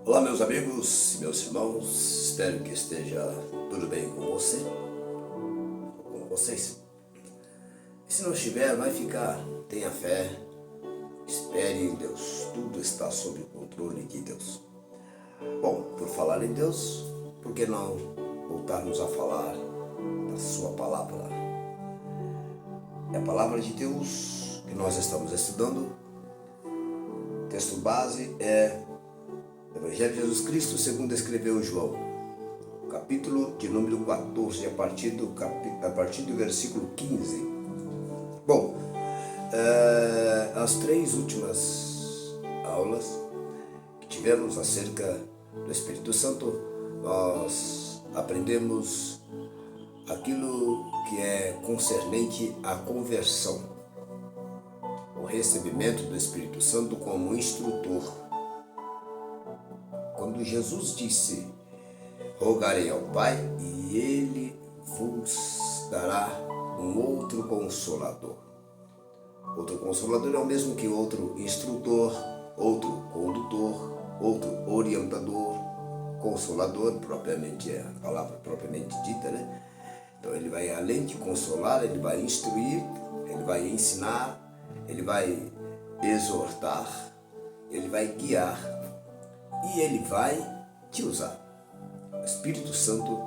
Olá, meus amigos, meus irmãos, espero que esteja tudo bem com você, com vocês. E se não estiver, vai ficar. Tenha fé, espere em Deus, tudo está sob o controle de Deus. Bom, por falar em Deus, por que não voltarmos a falar da sua palavra? É a palavra de Deus que nós estamos estudando. O texto base é Evangelho de Jesus Cristo segundo escreveu João, capítulo de número 14, a partir do versículo 15. Bom, as três últimas aulas que tivemos acerca do Espírito Santo, nós aprendemos aquilo que é concernente à conversão, o recebimento do Espírito Santo como instrutor. Quando Jesus disse, rogarei ao Pai e Ele vos dará um outro Consolador. Outro Consolador é o mesmo que outro instrutor, outro condutor, outro orientador. Consolador, propriamente é a palavra propriamente dita, né? Então ele vai, além de consolar, ele vai instruir, ele vai ensinar, ele vai exortar, ele vai guiar. E ele vai te usar. O Espírito Santo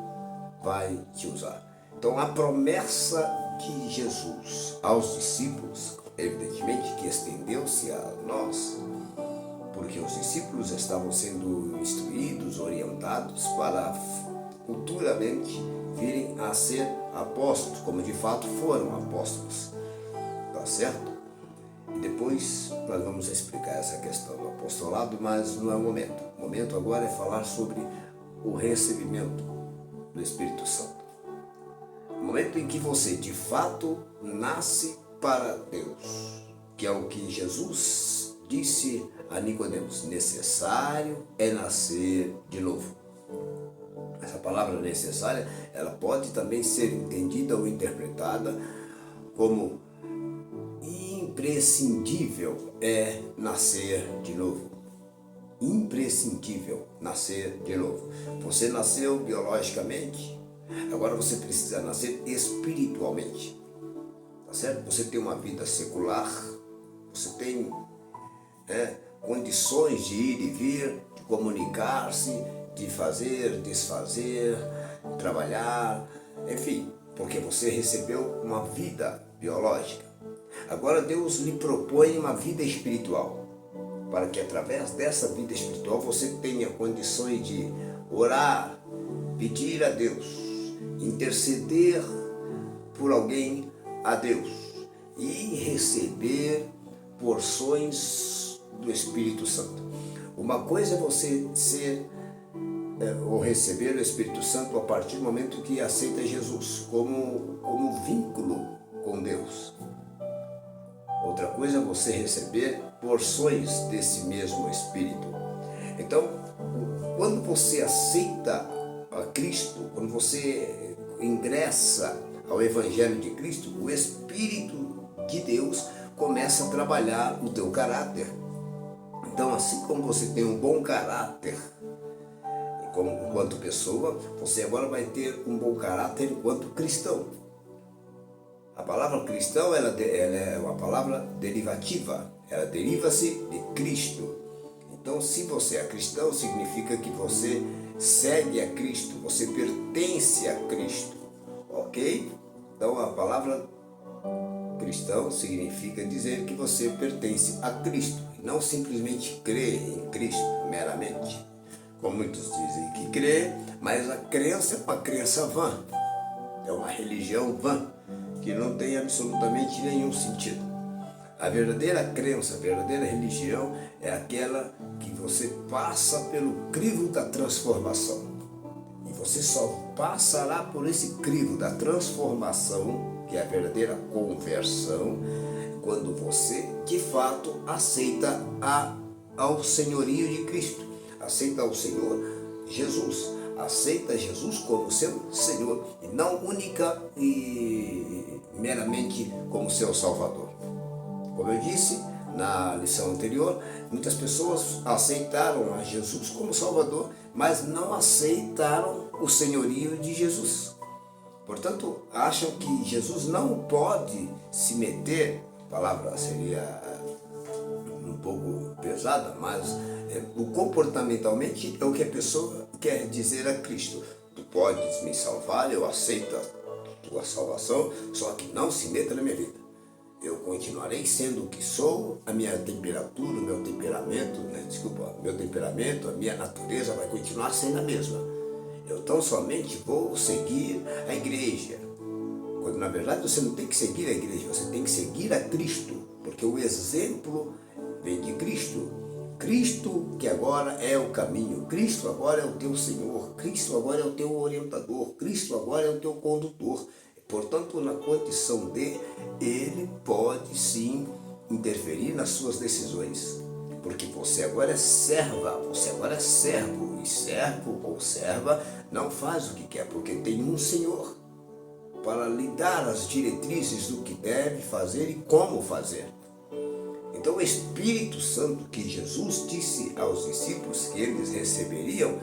vai te usar. Então a promessa de Jesus aos discípulos, evidentemente que estendeu-se a nós, porque os discípulos estavam sendo instruídos, orientados para futuramente virem a ser apóstolos, como de fato foram apóstolos. Tá certo? E depois nós vamos explicar essa questão do apostolado, mas não é o momento. O momento agora é falar sobre o recebimento do Espírito Santo. O momento em que você de fato nasce para Deus, que é o que Jesus disse a Nicodemos, necessário é nascer de novo. Essa palavra necessária, ela pode também ser entendida ou interpretada como imprescindível é nascer de novo. Imprescindível nascer de novo. Você nasceu biologicamente, agora você precisa nascer espiritualmente. Tá certo? Você tem uma vida secular, você tem condições de ir e vir, de comunicar-se, de fazer, desfazer, trabalhar, enfim, porque você recebeu uma vida biológica. Agora Deus lhe propõe uma vida espiritual, para que através dessa vida espiritual você tenha condições de orar, pedir a Deus, interceder por alguém a Deus e receber porções do Espírito Santo. Uma coisa é você ou receber o Espírito Santo a partir do momento que aceita Jesus como vínculo com Deus. Outra coisa é você receber porções desse mesmo Espírito. Então, quando você aceita a Cristo, quando você ingressa ao Evangelho de Cristo, o Espírito de Deus começa a trabalhar o teu caráter. Então, assim como você tem um bom caráter enquanto pessoa, você agora vai ter um bom caráter enquanto cristão. A palavra cristão ela é uma palavra derivativa, ela deriva-se de Cristo. Então, se você é cristão, significa que você segue a Cristo, você pertence a Cristo, ok? Então, a palavra cristão significa dizer que você pertence a Cristo, e não simplesmente crê em Cristo meramente. Como muitos dizem que crê, mas a crença é uma crença vã, é uma religião vã, que não tem absolutamente nenhum sentido. A verdadeira crença, a verdadeira religião é aquela que você passa pelo crivo da transformação. E você só passará por esse crivo da transformação, que é a verdadeira conversão, quando você de fato aceita ao senhorio de Cristo, aceita ao Senhor Jesus. Aceita Jesus como seu Senhor e não única e meramente como seu Salvador. Como eu disse, na lição anterior, muitas pessoas aceitaram a Jesus como Salvador, mas não aceitaram o senhorio de Jesus. Portanto, acham que Jesus não pode se meter, a palavra seria um pouco pesada, mas o comportamentalmente é o que a pessoa quer dizer a Cristo. Tu podes me salvar, eu aceito a tua salvação, só que não se meta na minha vida. Eu continuarei sendo o que sou, a minha temperatura, o meu temperamento, meu temperamento, a minha natureza vai continuar sendo a mesma. Eu tão somente vou seguir a igreja. Quando na verdade você não tem que seguir a igreja, você tem que seguir a Cristo, porque o exemplo vem de Cristo. Cristo que agora é o caminho, Cristo agora é o teu Senhor, Cristo agora é o teu orientador, Cristo agora é o teu condutor. Portanto, na condição de, ele pode sim interferir nas suas decisões. Porque você agora é serva, você agora é servo. E servo ou serva não faz o que quer, porque tem um Senhor para lhe dar as diretrizes do que deve fazer e como fazer. Então o Espírito Santo que Jesus disse aos discípulos que eles receberiam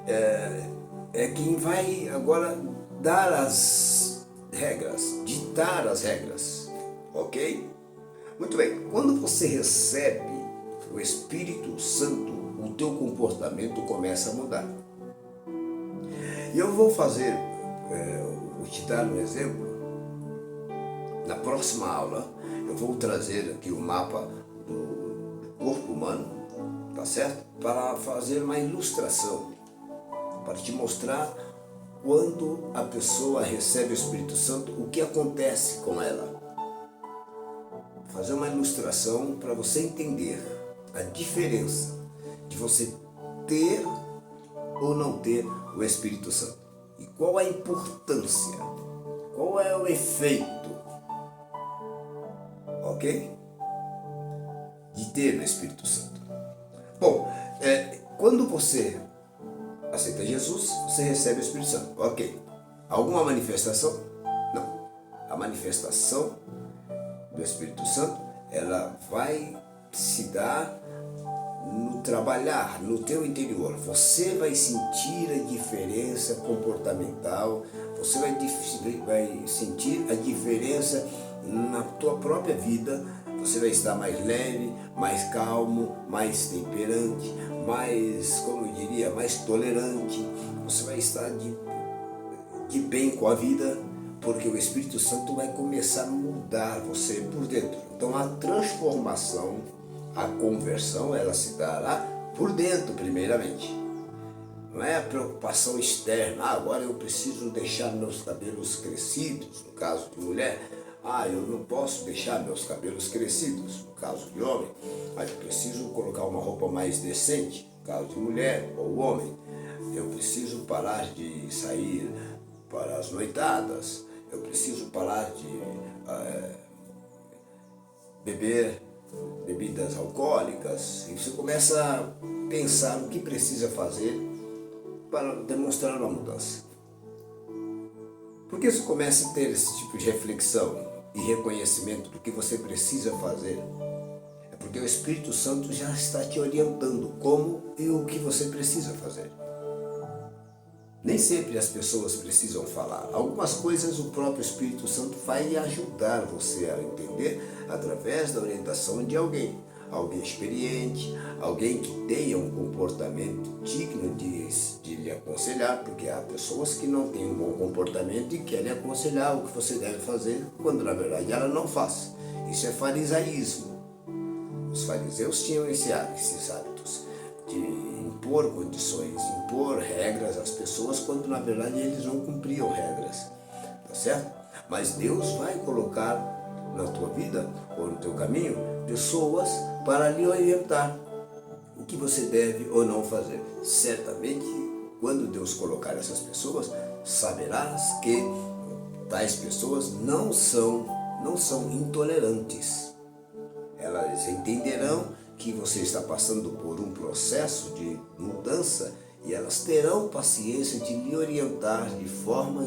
é quem vai agora dar as regras, ditar as regras, ok? Muito bem, quando você recebe o Espírito Santo, o teu comportamento começa a mudar. E eu vou vou te dar um exemplo. Na próxima aula, eu vou trazer aqui o mapa do corpo humano, tá certo? Para fazer uma ilustração, para te mostrar quando a pessoa recebe o Espírito Santo, o que acontece com ela. Fazer uma ilustração para você entender a diferença de você ter ou não ter o Espírito Santo. E qual a importância, qual é o efeito, ok? De ter o Espírito Santo. Bom, quando você aceita Jesus, você recebe o Espírito Santo. Ok. Alguma manifestação? Não. A manifestação do Espírito Santo, ela vai se dar no trabalhar, no teu interior. Você vai sentir a diferença comportamental, você vai sentir a diferença na tua própria vida. Você vai estar mais leve, mais calmo, mais temperante, mais, como eu diria, mais tolerante. Você vai estar de bem com a vida, porque o Espírito Santo vai começar a mudar você por dentro. Então a transformação, a conversão, ela se dará por dentro primeiramente. Não é a preocupação externa, agora eu preciso deixar meus cabelos crescidos, no caso de mulher. Eu não posso deixar meus cabelos crescidos, no caso de homem. Eu preciso colocar uma roupa mais decente, no caso de mulher ou homem. Eu preciso parar de sair para as noitadas. Eu preciso parar de beber bebidas alcoólicas. E você começa a pensar o que precisa fazer para demonstrar uma mudança. Por que você começa a ter esse tipo de reflexão e reconhecimento do que você precisa fazer? É porque o Espírito Santo já está te orientando como e o que você precisa fazer. Nem sempre as pessoas precisam falar. Algumas coisas o próprio Espírito Santo vai ajudar você a entender através da orientação de alguém. Alguém experiente, alguém que tenha um comportamento digno de lhe aconselhar, porque há pessoas que não têm um bom comportamento e querem aconselhar o que você deve fazer, quando na verdade ela não faz. Isso é farisaísmo. Os fariseus tinham esses hábitos de impor condições, impor regras às pessoas, quando na verdade eles não cumpriam regras, tá certo? Mas Deus vai colocar na tua vida ou no teu caminho pessoas para lhe orientar o que você deve ou não fazer. Certamente, quando Deus colocar essas pessoas, saberás que tais pessoas não são intolerantes. Elas entenderão que você está passando por um processo de mudança e elas terão paciência de lhe orientar de forma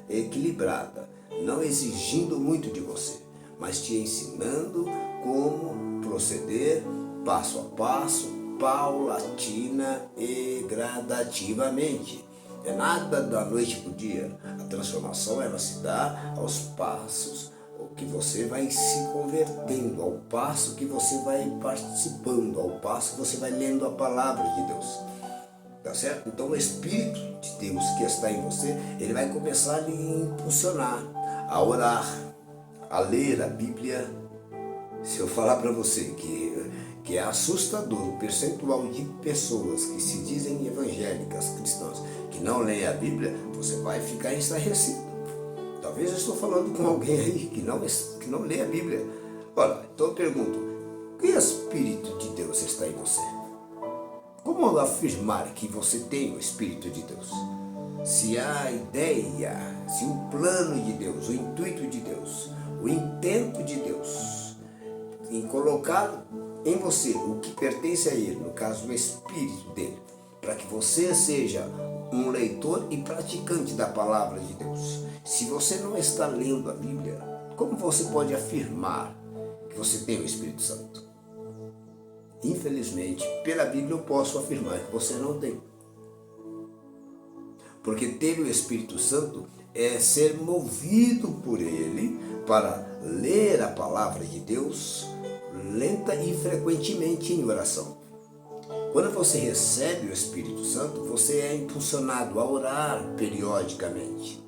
equilibrada, não exigindo muito de você, mas te ensinando como proceder passo a passo, paulatina e gradativamente. É nada da noite para o dia. A transformação ela se dá aos passos que você vai se convertendo, ao passo que você vai participando, ao passo que você vai lendo a palavra de Deus. Tá certo? Então o Espírito de Deus que está em você, ele vai começar a lhe impulsionar a orar, a ler a Bíblia. Se eu falar para você que é assustador o percentual de pessoas que se dizem evangélicas, cristãs, que não leem a Bíblia, você vai ficar estarrecido. Talvez eu estou falando com alguém aí que não lê a Bíblia. Olha, então eu pergunto, que Espírito de Deus está em você? Como afirmar que você tem o Espírito de Deus? Se a ideia, se o plano de Deus, o intuito de Deus, o intento de Deus em colocar em você o que pertence a Ele, no caso o Espírito dele, para que você seja um leitor e praticante da palavra de Deus. Se você não está lendo a Bíblia, como você pode afirmar que você tem o Espírito Santo? Infelizmente, pela Bíblia eu posso afirmar que você não tem. Porque ter o Espírito Santo é ser movido por Ele para ler a palavra de Deus lenta e frequentemente em oração. Quando você recebe o Espírito Santo, você é impulsionado a orar periodicamente.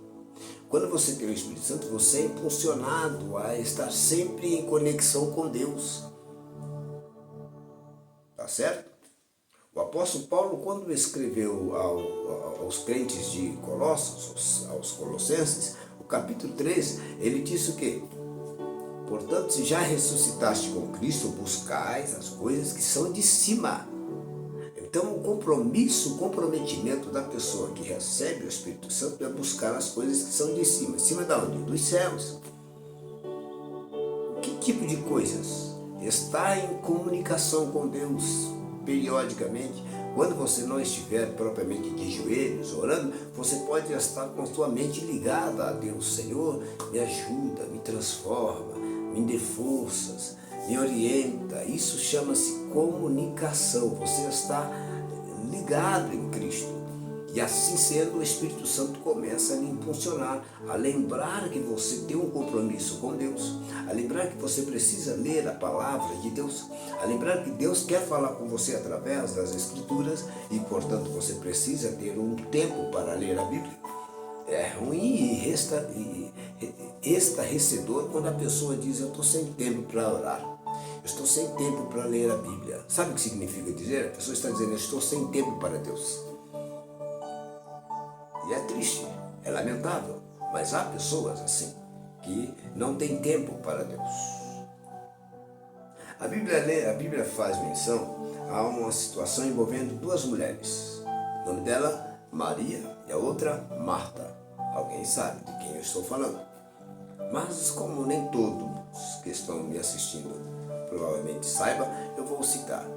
Quando você tem o Espírito Santo, você é impulsionado a estar sempre em conexão com Deus. Tá certo? O apóstolo Paulo, quando escreveu aos crentes de Colossos, aos Colossenses, o capítulo 3, ele disse o quê? Portanto, se já ressuscitaste com Cristo, buscais as coisas que são de cima. Então, o comprometimento da pessoa que recebe o Espírito Santo é buscar as coisas que são de cima. De cima de onde? Dos céus. Que tipo de coisas? Estar em comunicação com Deus periodicamente. Quando você não estiver propriamente de joelhos orando, você pode estar com sua mente ligada a Deus. Senhor, me ajuda, me transforma, me dê forças, me orienta. Isso chama-se comunicação. Você está ligado em Cristo. E assim sendo, o Espírito Santo começa a lhe impulsionar, a lembrar que você tem um compromisso com Deus, a lembrar que você precisa ler a palavra de Deus, a lembrar que Deus quer falar com você através das Escrituras e, portanto, você precisa ter um tempo para ler a Bíblia. É ruim e estarrecedor quando a pessoa diz: eu estou sem tempo para orar, eu estou sem tempo para ler a Bíblia. Sabe o que significa dizer? A pessoa está dizendo: eu estou sem tempo para Deus. E é triste, é lamentável, mas há pessoas assim, que não têm tempo para Deus. A Bíblia faz menção a uma situação envolvendo duas mulheres. O nome dela, Maria, e a outra, Marta. Alguém sabe de quem eu estou falando. Mas como nem todos que estão me assistindo provavelmente saibam, eu vou citar.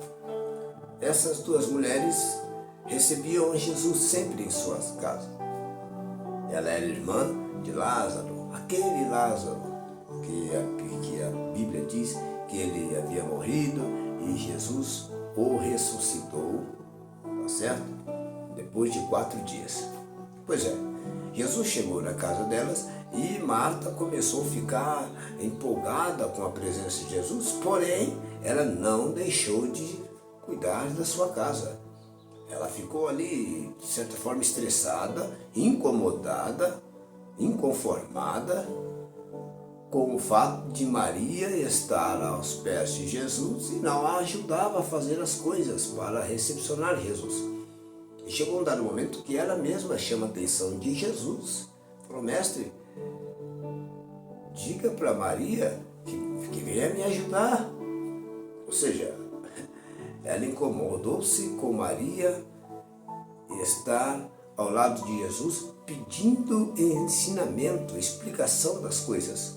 Essas duas mulheres recebiam Jesus sempre em suas casas. Ela era irmã de Lázaro, aquele Lázaro que a Bíblia diz que ele havia morrido e Jesus o ressuscitou, tá certo? Depois de 4 dias. Pois é, Jesus chegou na casa delas e Marta começou a ficar empolgada com a presença de Jesus, porém ela não deixou de cuidar da sua casa. Ela ficou ali, de certa forma, estressada, incomodada, inconformada com o fato de Maria estar aos pés de Jesus e não a ajudava a fazer as coisas para recepcionar Jesus. E chegou um dado momento que ela mesma chama a atenção de Jesus. Falou: mestre, diga para Maria que venha me ajudar. Ou seja, ela incomodou-se com Maria estar ao lado de Jesus pedindo ensinamento, explicação das coisas.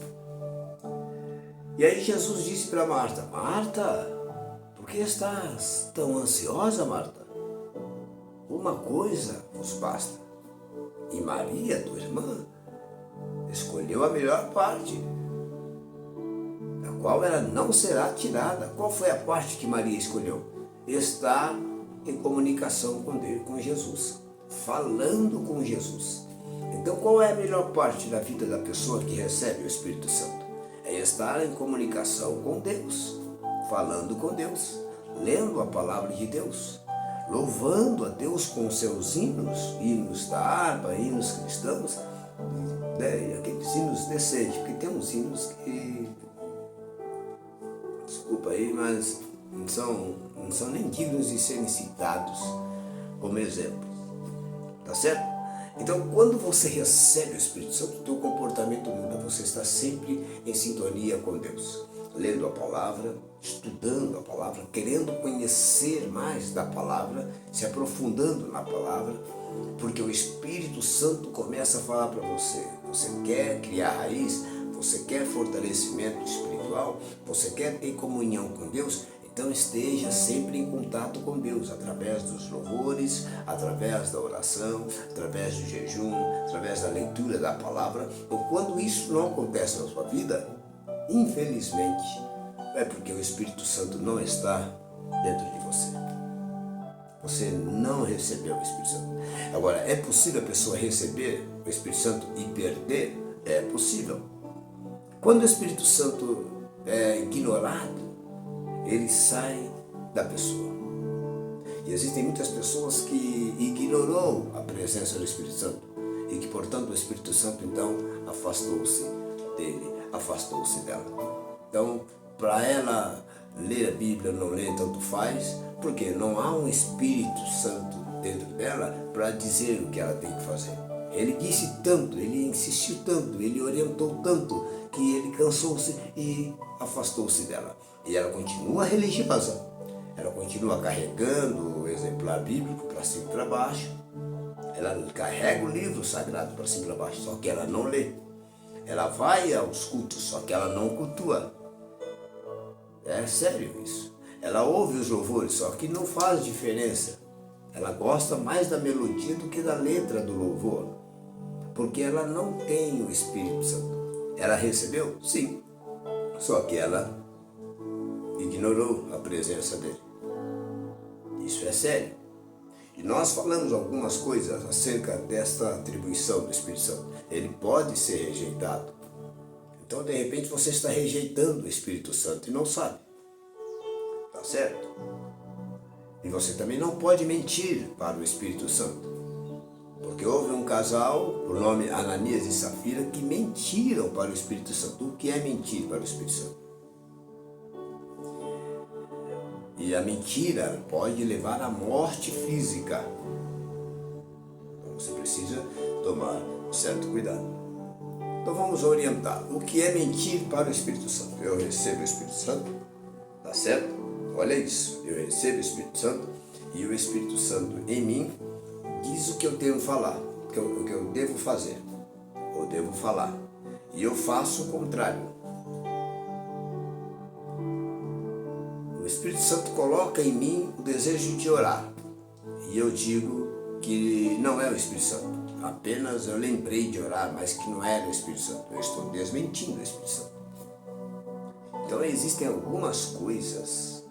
E aí Jesus disse para Marta: Marta, por que estás tão ansiosa, Marta? Uma coisa vos basta. E Maria, tua irmã, escolheu a melhor parte, a qual ela não será tirada. Qual foi a parte que Maria escolheu? Estar em comunicação com Deus, com Jesus, falando com Jesus. Então, qual é a melhor parte da vida da pessoa que recebe o Espírito Santo? É estar em comunicação com Deus, falando com Deus, lendo a palavra de Deus, louvando a Deus com seus hinos da harpa, hinos cristãos, aqueles hinos decentes, porque tem uns hinos que, desculpa aí, mas não são nem dignos de serem citados como exemplos, tá certo? Então, quando você recebe o Espírito Santo, o teu comportamento muda, você está sempre em sintonia com Deus, lendo a palavra, estudando a palavra, querendo conhecer mais da palavra, se aprofundando na palavra, porque o Espírito Santo começa a falar para você. Você quer criar raiz? Você quer fortalecimento espiritual? Você quer ter comunhão com Deus? Então esteja sempre em contato com Deus, através dos louvores, através da oração, através do jejum, através da leitura da palavra. Então, quando isso não acontece na sua vida, infelizmente, é porque o Espírito Santo não está dentro de você. Você não recebeu o Espírito Santo. Agora, é possível a pessoa receber o Espírito Santo e perder? É possível. Quando o Espírito Santo é ignorado, ele sai da pessoa. E existem muitas pessoas que ignorou a presença do Espírito Santo e que, portanto, o Espírito Santo, então, afastou-se dele, afastou-se dela. Então, para ela ler a Bíblia ou não ler, tanto faz, porque não há um Espírito Santo dentro dela para dizer o que ela tem que fazer. Ele disse tanto, ele insistiu tanto, ele orientou tanto, que ele cansou-se e afastou-se dela. E ela continua religiosa, ela continua carregando o exemplar bíblico para cima e para baixo, ela carrega o livro sagrado para cima e para baixo, só que ela não lê. Ela vai aos cultos, só que ela não cultua. É sério isso. Ela ouve os louvores, só que não faz diferença. Ela gosta mais da melodia do que da letra do louvor, porque ela não tem o Espírito Santo. Ela recebeu? Sim, só que ela ignorou a presença dele. Isso é sério. E nós falamos algumas coisas acerca desta atribuição do Espírito Santo. Ele pode ser rejeitado. Então, de repente, você está rejeitando o Espírito Santo e não sabe. Tá certo? E você também não pode mentir para o Espírito Santo. Porque houve um casal, por nome Ananias e Safira, que mentiram para o Espírito Santo. O que é mentir para o Espírito Santo? E a mentira pode levar à morte física. Então você precisa tomar um certo cuidado. Então vamos orientar. O que é mentir para o Espírito Santo? Eu recebo o Espírito Santo, tá certo? Olha isso, eu recebo o Espírito Santo e o Espírito Santo em mim diz o que eu devo falar, o que eu devo fazer, ou devo falar. E eu faço o contrário. O Espírito Santo coloca em mim o desejo de orar. E eu digo que não é o Espírito Santo. Apenas eu lembrei de orar, mas que não era o Espírito Santo. Eu estou desmentindo o Espírito Santo. Então existem algumas coisas.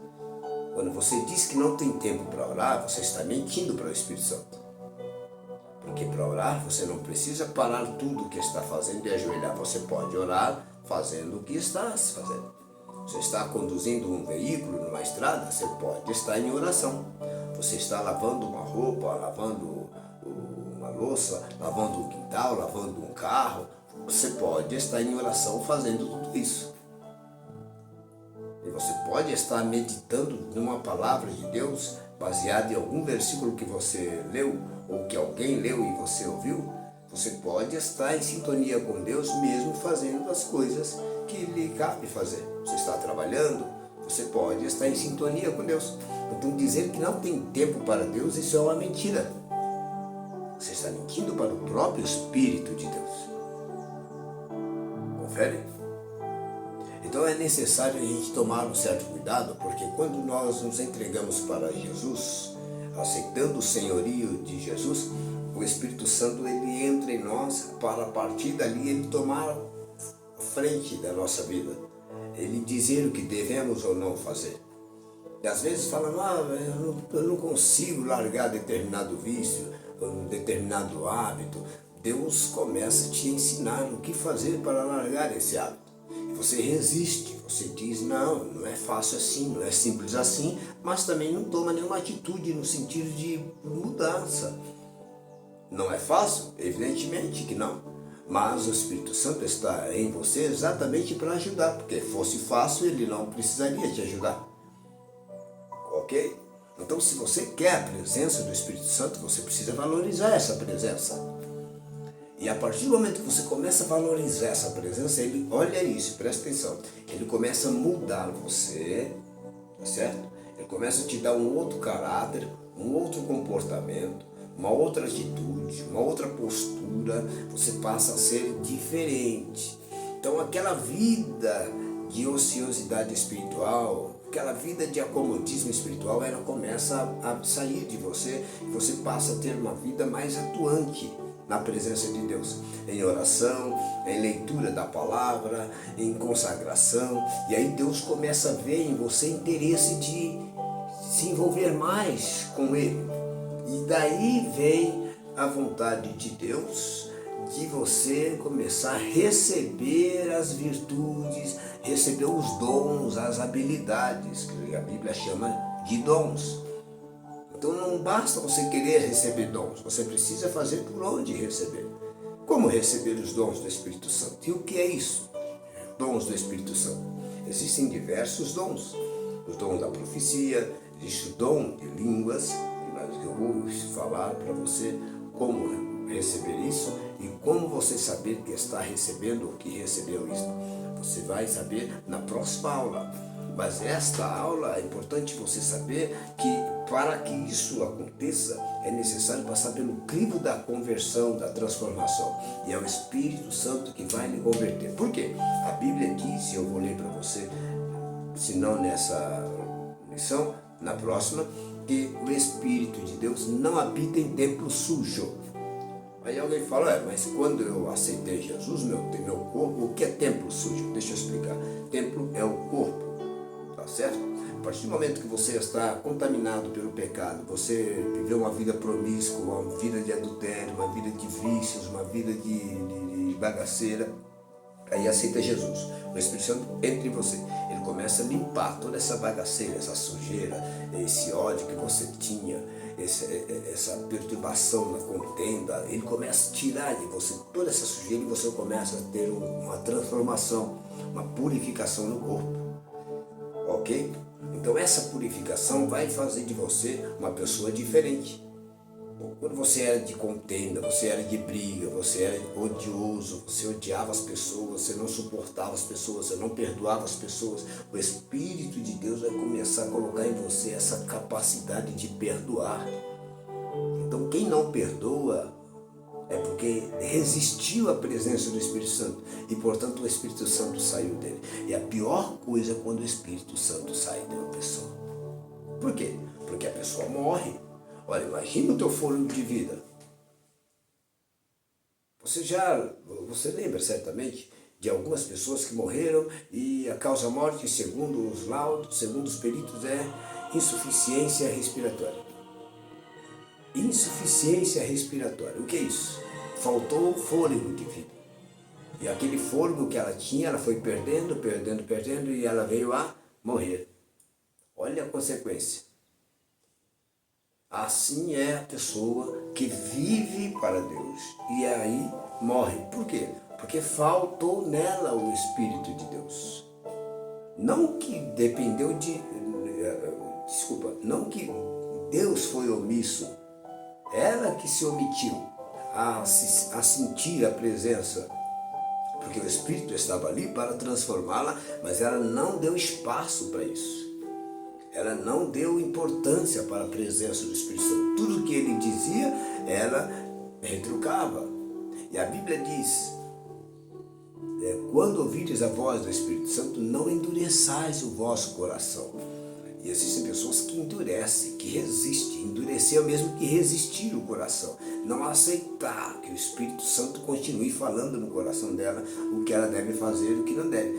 Quando você diz que não tem tempo para orar, você está mentindo para o Espírito Santo. Porque para orar você não precisa parar tudo o que está fazendo e ajoelhar. Você pode orar fazendo o que está fazendo. Você está conduzindo um veículo numa estrada, você pode estar em oração. Você está lavando uma roupa, lavando uma louça, lavando um quintal, lavando um carro. Você pode estar em oração fazendo tudo isso. E você pode estar meditando numa palavra de Deus, baseada em algum versículo que você leu, ou que alguém leu e você ouviu. Você pode estar em sintonia com Deus mesmo fazendo as coisas que lhe cabe fazer. Você está trabalhando, você pode estar em sintonia com Deus. Então dizer que não tem tempo para Deus, isso é uma mentira. Você está mentindo para o próprio Espírito de Deus. Confere? Então é necessário a gente tomar um certo cuidado, porque quando nós nos entregamos para Jesus, aceitando o senhorio de Jesus, o Espírito Santo ele entra em nós para a partir dali ele tomar frente da nossa vida. ele dizer o que devemos ou não fazer. E às vezes falam, eu não consigo largar determinado vício, um determinado hábito. Deus começa a te ensinar o que fazer para largar esse hábito. E você resiste, você diz, não é fácil assim, não é simples assim, mas também não toma nenhuma atitude no sentido de mudança. Não é fácil? Evidentemente que não. Mas o Espírito Santo está em você exatamente para ajudar, porque se fosse fácil, ele não precisaria te ajudar. Ok? Então, se você quer a presença do Espírito Santo, você precisa valorizar essa presença. E a partir do momento que você começa a valorizar essa presença, ele, olha isso, presta atenção, ele começa a mudar você, tá certo? Ele começa a te dar um outro caráter, um outro comportamento, uma outra atitude, uma outra postura, você passa a ser diferente. Então aquela vida de ociosidade espiritual, aquela vida de acomodismo espiritual, ela começa a sair de você e você passa a ter uma vida mais atuante na presença de Deus, em oração, em leitura da palavra, em consagração, e aí Deus começa a ver em você interesse de se envolver mais com Ele. E daí vem a vontade de Deus de você começar a receber as virtudes, receber os dons, as habilidades, que a Bíblia chama de dons. Então não basta você querer receber dons, você precisa fazer por onde receber. Como receber os dons do Espírito Santo? E o que é isso? Dons do Espírito Santo. Existem diversos dons. O dom da profecia, existe o dom de línguas, que eu vou falar para você como receber isso e como você saber que está recebendo ou que recebeu isso. Você vai saber na próxima aula. Mas esta aula é importante você saber que para que isso aconteça é necessário passar pelo crivo da conversão, da transformação. E é o Espírito Santo que vai lhe converter. Por quê? A Bíblia diz, e eu vou ler para você, se não nessa lição, na próxima, que o Espírito de Deus não habita em templo sujo. Aí alguém fala, mas quando eu aceitei Jesus, meu corpo, o que é templo sujo? Deixa eu explicar. Templo é o corpo, tá certo? A partir do momento que você está contaminado pelo pecado, você viveu uma vida promíscua, uma vida de adultério, uma vida de vícios, uma vida de bagaceira, aí aceita Jesus. O Espírito Santo entra em você. Ele começa a limpar toda essa bagaceira, essa sujeira, esse ódio que você tinha, essa perturbação na contenda. Ele começa a tirar de você toda essa sujeira e você começa a ter uma transformação, uma purificação no corpo. Ok? Então essa purificação vai fazer de você uma pessoa diferente. Quando você era de contenda, você era de briga, você era odioso, você odiava as pessoas, você não suportava as pessoas, você não perdoava as pessoas, o Espírito de Deus vai começar a colocar em você essa capacidade de perdoar. Então quem não perdoa é porque resistiu à presença do Espírito Santo e, portanto, o Espírito Santo saiu dele. E a pior coisa é quando o Espírito Santo sai de uma pessoa. Por quê? Porque a pessoa morre. Olha, imagina o teu fôlego de vida. Você lembra certamente de algumas pessoas que morreram e a causa-morte, segundo os laudos, segundo os peritos, é insuficiência respiratória. Insuficiência respiratória. O que é isso? Faltou fôlego de vida. E aquele fôlego que ela tinha, ela foi perdendo e ela veio a morrer. Olha a consequência. Assim é a pessoa que vive para Deus e aí morre. Por quê? Porque faltou nela o Espírito de Deus. Não que dependeu de... não que Deus foi omisso. Ela que se omitiu a sentir a presença. Porque o Espírito estava ali para transformá-la, mas ela não deu espaço para isso. Ela não deu importância para a presença do Espírito Santo. Tudo que ele dizia, ela retrucava. E a Bíblia diz, quando ouvires a voz do Espírito Santo, não endureçais o vosso coração. E existem pessoas que endurecem, que resistem. Endurecer é o mesmo que resistir o coração. Não aceitar que o Espírito Santo continue falando no coração dela o que ela deve fazer e o que não deve.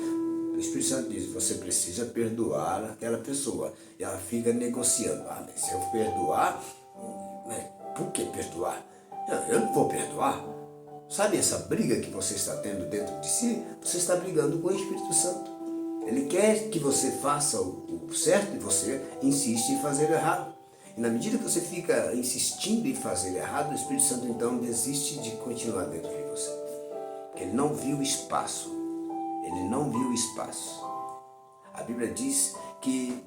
O Espírito Santo diz, você precisa perdoar aquela pessoa. E ela fica negociando. Ah, mas se eu perdoar, mas por que perdoar? Eu não vou perdoar. Sabe essa briga que você está tendo dentro de si? Você está brigando com o Espírito Santo. Ele quer que você faça o certo e você insiste em fazer errado. E na medida que você fica insistindo em fazer errado, o Espírito Santo então desiste de continuar dentro de você. Porque ele não viu espaço. Ele não viu espaço. A Bíblia diz que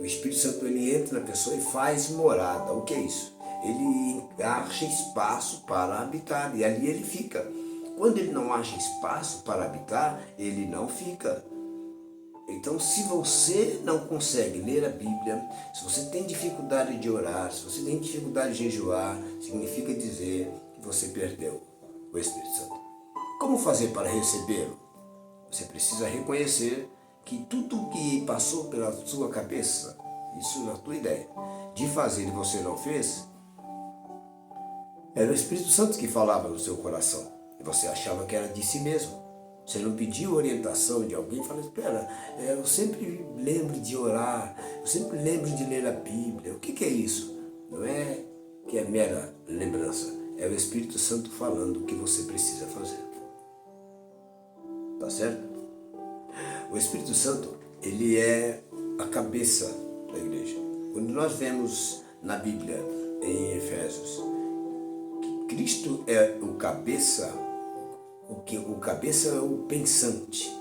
o Espírito Santo ele entra na pessoa e faz morada. O que é isso? Ele acha espaço para habitar e ali ele fica. Quando ele não acha espaço para habitar, ele não fica. Então, se você não consegue ler a Bíblia, se você tem dificuldade de orar, se você tem dificuldade de jejuar, significa dizer que você perdeu o Espírito Santo. Como fazer para recebê-lo? Você precisa reconhecer que tudo que passou pela sua cabeça, isso na tua ideia, de fazer e você não fez, era o Espírito Santo que falava no seu coração. E você achava que era de si mesmo. Você não pediu orientação de alguém e falou, espera, eu sempre lembro de orar, eu sempre lembro de ler a Bíblia. O que é isso? Não é que é mera lembrança, é o Espírito Santo falando o que você precisa fazer. Tá certo? O Espírito Santo, ele é a cabeça da igreja. Quando nós vemos na Bíblia, em Efésios, que Cristo é o cabeça, o cabeça é o pensante.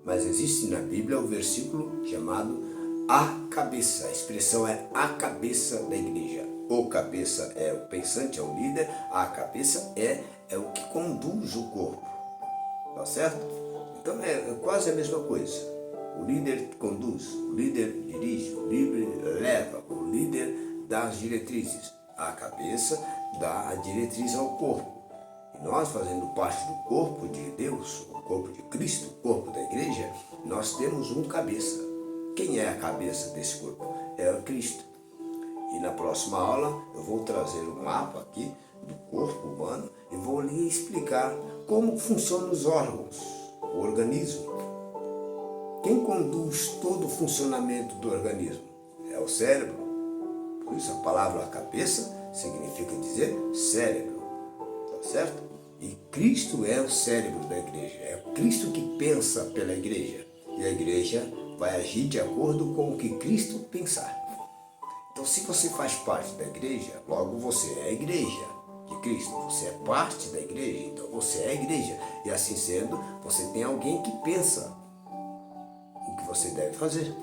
Mas existe na Bíblia o versículo chamado a cabeça. A expressão é a cabeça da igreja. O cabeça é o pensante, é o líder. A cabeça é o que conduz o corpo. Tá certo? Então é quase a mesma coisa. O líder conduz, o líder dirige, o líder leva, o líder dá as diretrizes. A cabeça dá a diretriz ao corpo. E nós, fazendo parte do corpo de Deus, o corpo de Cristo, o corpo da igreja, nós temos um cabeça. Quem é a cabeça desse corpo? É o Cristo. E na próxima aula eu vou trazer um mapa aqui do corpo humano e vou lhe explicar como funcionam os órgãos, o organismo. Quem conduz todo o funcionamento do organismo? É o cérebro. Por isso a palavra cabeça significa dizer cérebro. Tá certo? E Cristo é o cérebro da igreja. É Cristo que pensa pela igreja. E a igreja vai agir de acordo com o que Cristo pensar. Então, se você faz parte da igreja, logo você é a igreja de Cristo. Você é parte da igreja, então você é a igreja. E assim sendo, você tem alguém que pensa o que você deve fazer.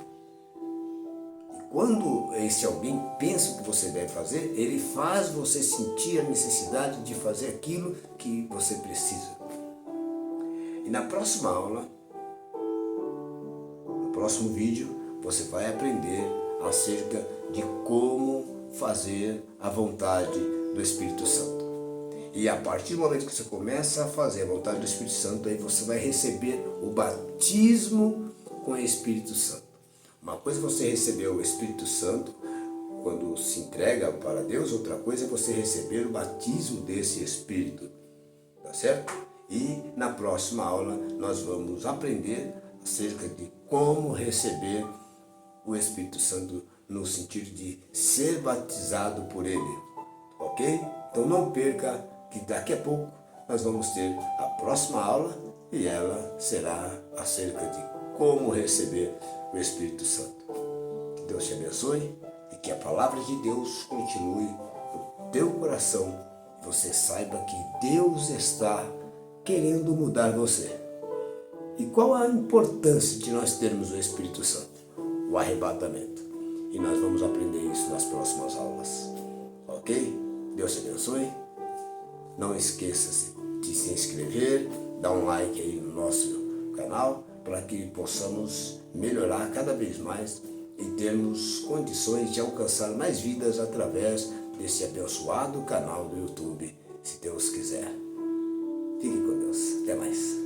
E quando esse alguém pensa o que você deve fazer, ele faz você sentir a necessidade de fazer aquilo que você precisa. E na próxima aula, no próximo vídeo, você vai aprender acerca de como fazer a vontade do Espírito Santo. E a partir do momento que você começa a fazer a vontade do Espírito Santo, aí você vai receber o batismo com o Espírito Santo. Uma coisa é você receber o Espírito Santo quando se entrega para Deus, outra coisa é você receber o batismo desse Espírito. Tá certo? E na próxima aula nós vamos aprender acerca de como receber o Espírito Santo no sentido de ser batizado por Ele. Ok? Então não perca que daqui a pouco nós vamos ter a próxima aula e ela será acerca de como receber o Espírito Santo. Que Deus te abençoe e que a palavra de Deus continue no teu coração e você saiba que Deus está querendo mudar você. E qual a importância de nós termos o Espírito Santo? O arrebatamento. E nós vamos aprender isso nas próximas aulas. Ok? Deus te abençoe. Não esqueça de se inscrever, dar um like aí no nosso canal para que possamos melhorar cada vez mais e termos condições de alcançar mais vidas através desse abençoado canal do YouTube, se Deus quiser. Fique com Deus. Até mais.